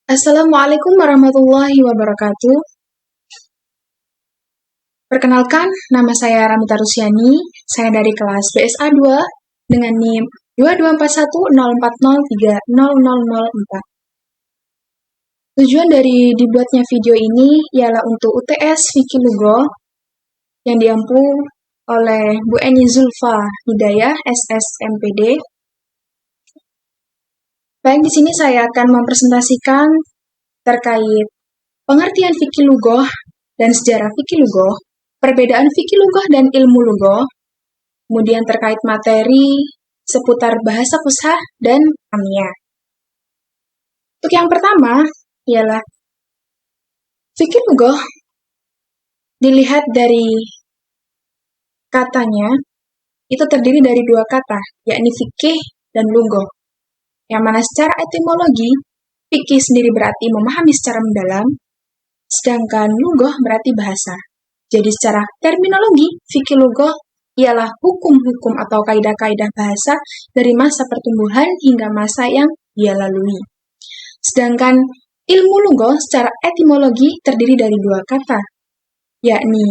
Assalamualaikum warahmatullahi wabarakatuh. Perkenalkan, nama saya Ramita Rusyani. Saya dari kelas BSA 2 dengan NIM 224104030004. Tujuan dari dibuatnya video ini ialah untuk UTS Fikih Lughoh yang diampu oleh Bu Eni Zulfa Hidayah, SSMPD. Baik, di sini saya akan mempresentasikan terkait pengertian fikih lughoh dan sejarah fikih lughoh, perbedaan fikih lughoh dan ilmu lughoh, kemudian terkait materi seputar bahasa fushah dan amiyah. Untuk yang pertama ialah fikih lughoh dilihat dari katanya itu terdiri dari dua kata, yakni fikih dan lughoh. Yang mana secara etimologi, fikih sendiri berarti memahami secara mendalam, sedangkan lughoh berarti bahasa. Jadi secara terminologi, fikih lughoh ialah hukum-hukum atau kaidah-kaidah bahasa dari masa pertumbuhan hingga masa yang dia lalui. Sedangkan ilmu lughoh secara etimologi terdiri dari dua kata, yakni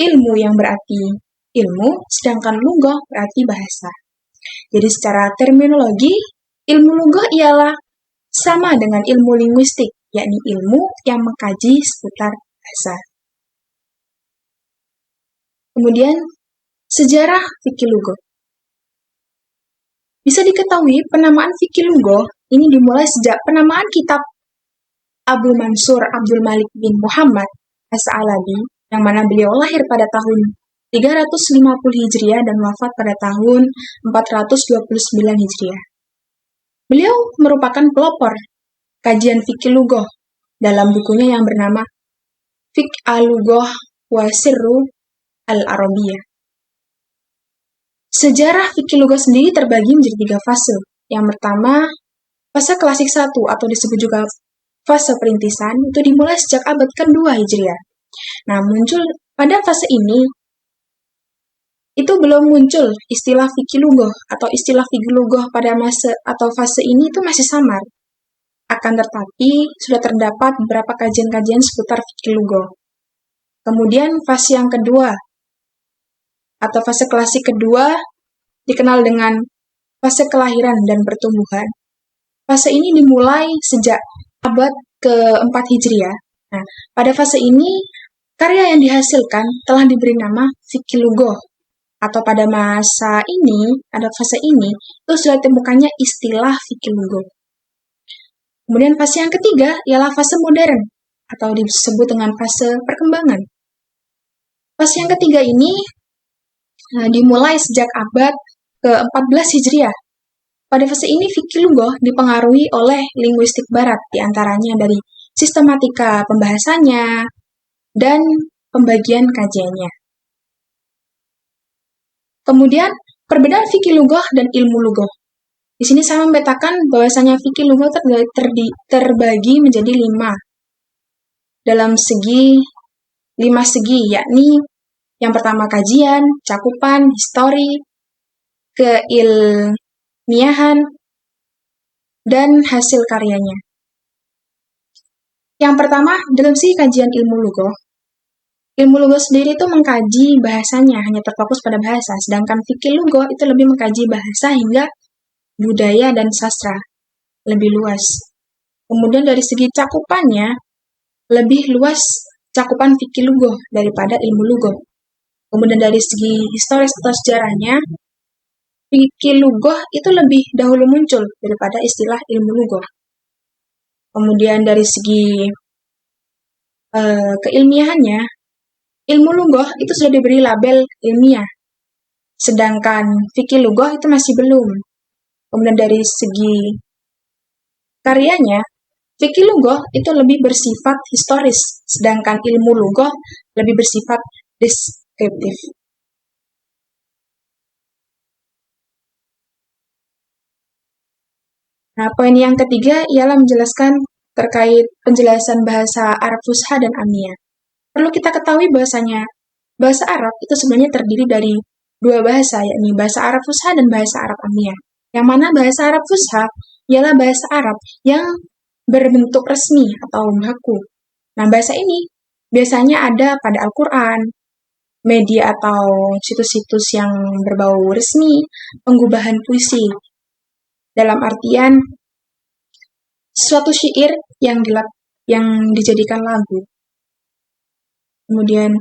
ilmu yang berarti ilmu, sedangkan lughoh berarti bahasa. Jadi secara terminologi, ilmu lughoh ialah sama dengan ilmu linguistik, yakni ilmu yang mengkaji seputar bahasa. Kemudian, sejarah fikih lughoh. Bisa diketahui penamaan fikih lughoh ini dimulai sejak penamaan kitab Abu Mansur Abdul Malik bin Muhammad As-Sa'alabi, yang mana beliau lahir pada tahun 350 Hijriah dan wafat pada tahun 429 Hijriah. Beliau merupakan pelopor kajian fikih lughoh dalam bukunya yang bernama Fiqh al-Lughoh wa Sirru al-Arabiyah. Sejarah fikih lughoh sendiri terbagi menjadi 3 fase. Yang pertama, fase klasik 1 atau disebut juga fase perintisan, itu dimulai sejak abad ke-2 Hijriah. Nah, muncul pada fase ini, itu belum muncul istilah fikih lughoh atau istilah fikih lughoh pada masa atau fase ini itu masih samar. Akan tetapi, sudah terdapat beberapa kajian-kajian seputar fikih lughoh. Kemudian fase yang kedua, atau fase klasik kedua, dikenal dengan fase kelahiran dan pertumbuhan. Fase ini dimulai sejak abad ke-4 Hijriah. Nah, pada fase ini, karya yang dihasilkan telah diberi nama fikih lughoh. Atau pada masa ini, pada fase ini, itu sudah ditemukannya istilah fikih lughoh. Kemudian fase yang ketiga ialah fase modern, atau disebut dengan fase perkembangan. Fase yang ketiga ini dimulai sejak abad ke-14 Hijriah. Pada fase ini fikih lughoh dipengaruhi oleh linguistik barat, diantaranya dari sistematika pembahasannya dan pembagian kajiannya. Kemudian, perbedaan fikih lughoh dan ilmu lughoh. Di sini saya memetakan bahwasanya fikih lughoh terbagi menjadi 5. Dalam 5 segi, yakni yang pertama kajian, cakupan, histori, keilmiahan, dan hasil karyanya. Yang pertama, dalam segi kajian ilmu lughoh. Ilmu lughoh sendiri itu mengkaji bahasanya, hanya terfokus pada bahasa, sedangkan fikih lughoh itu lebih mengkaji bahasa hingga budaya dan sastra, lebih luas. Kemudian dari segi cakupannya, lebih luas cakupan fikih lughoh daripada ilmu lughoh. Kemudian dari segi historis atau sejarahnya, fikih lughoh itu lebih dahulu muncul daripada istilah ilmu lughoh. Kemudian dari segi keilmiahannya, ilmu lughoh itu sudah diberi label ilmiah, sedangkan fikih lughoh itu masih belum. Kemudian dari segi karyanya, fikih lughoh itu lebih bersifat historis, sedangkan ilmu lughoh lebih bersifat deskriptif. Nah, poin yang ketiga ialah menjelaskan terkait penjelasan bahasa Arab Fushah dan Amiyah. Perlu kita ketahui bahwasanya bahasa Arab itu sebenarnya terdiri dari 2 bahasa, yakni bahasa Arab Fushah dan bahasa Arab Amiyah. Yang mana bahasa Arab Fushah ialah bahasa Arab yang berbentuk resmi atau baku. Nah, bahasa ini biasanya ada pada Al-Quran, media atau situs-situs yang berbau resmi, penggubahan puisi. Dalam artian suatu syair yang dijadikan lagu. Kemudian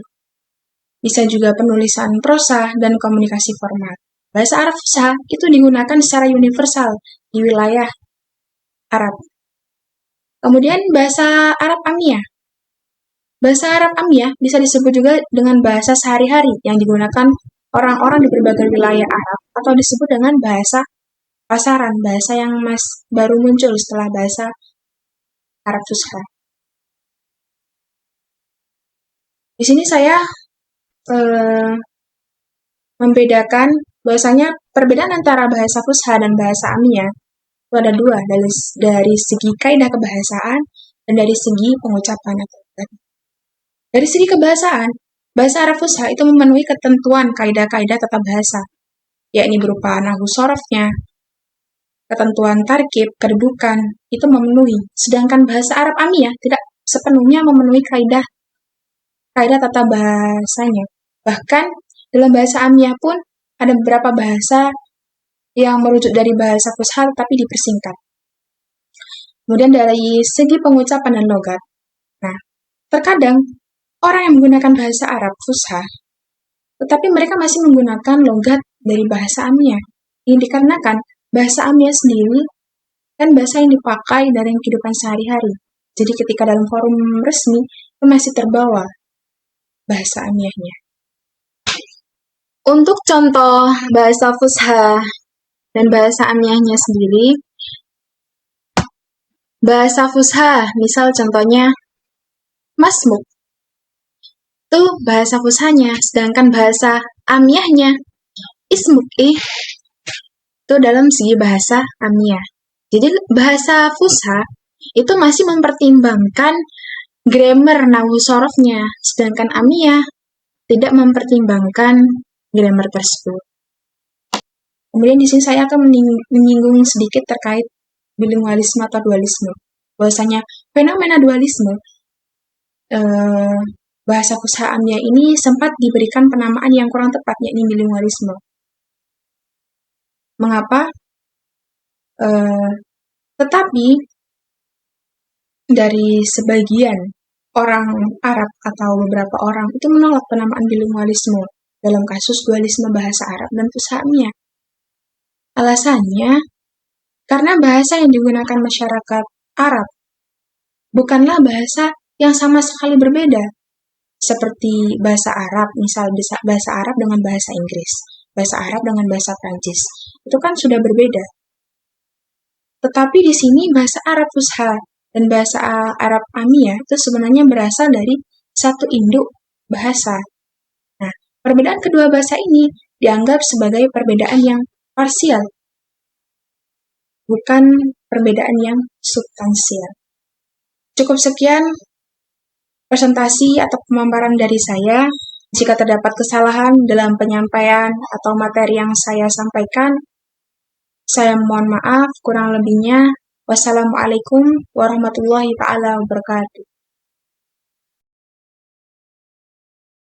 bisa juga penulisan prosa dan komunikasi formal. Bahasa Arab Fusha itu digunakan secara universal di wilayah Arab. Kemudian bahasa Arab Amiyah. Bahasa Arab Amiyah bisa disebut juga dengan bahasa sehari-hari yang digunakan orang-orang di berbagai wilayah Arab atau disebut dengan bahasa pasaran, bahasa yang baru muncul setelah bahasa Arab Fusha. Di sini saya membedakan bahwasanya perbedaan antara bahasa Fusha dan bahasa Amiyah itu ada dua, dari segi kaidah kebahasaan dan dari segi pengucapan. Dari segi kebahasaan, bahasa Arab Fusha itu memenuhi ketentuan kaidah-kaidah tata bahasa, yakni berupa nahwu sorofnya, ketentuan tarkib, kedudukan, itu memenuhi. Sedangkan bahasa Arab Amiyah tidak sepenuhnya memenuhi kaidah tata bahasanya. Bahkan dalam bahasa Amiyah pun ada beberapa bahasa yang merujuk dari bahasa Fusha tapi dipersingkat. Kemudian dari segi pengucapan dan logat. Nah, terkadang orang yang menggunakan bahasa Arab Fusha, tetapi mereka masih menggunakan logat dari bahasa Amiyah. Ini dikarenakan bahasa Amiyah sendiri kan bahasa yang dipakai dalam kehidupan sehari-hari. Jadi ketika dalam forum resmi, itu masih terbawa bahasa Amiyahnya. Untuk contoh bahasa Fusha dan bahasa Amiyahnya sendiri, bahasa Fusha, misal contohnya masmuk, itu bahasa Fushanya, sedangkan bahasa Amiyahnya ismuk itu dalam segi bahasa Amiyah. Jadi bahasa Fusha itu masih mempertimbangkan grammar nahwu sorofnya, sedangkan Amiyah tidak mempertimbangkan grammar tersebut. Kemudian di sini saya akan menyinggung sedikit terkait bilingualisme atau dualisme. Bahwasanya fenomena dualisme bahasa Fusha Amiyah ini sempat diberikan penamaan yang kurang tepat, yakni bilingualisme. Mengapa? Tetapi dari sebagian orang Arab atau beberapa orang itu menolak penamaan bilingualisme dalam kasus dualisme bahasa Arab dan Fusha Amiyah. Alasannya, karena bahasa yang digunakan masyarakat Arab bukanlah bahasa yang sama sekali berbeda. Seperti bahasa Arab, misal bahasa Arab dengan bahasa Inggris, bahasa Arab dengan bahasa Prancis. Itu kan sudah berbeda. Tetapi di sini bahasa Arab Fusha dan bahasa Arab Amiyah itu sebenarnya berasal dari satu induk bahasa. Nah, perbedaan kedua bahasa ini dianggap sebagai perbedaan yang parsial, bukan perbedaan yang substansial. Cukup sekian presentasi atau pemaparan dari saya. Jika terdapat kesalahan dalam penyampaian atau materi yang saya sampaikan, saya mohon maaf. Kurang lebihnya, wassalamualaikum warahmatullahi wabarakatuh.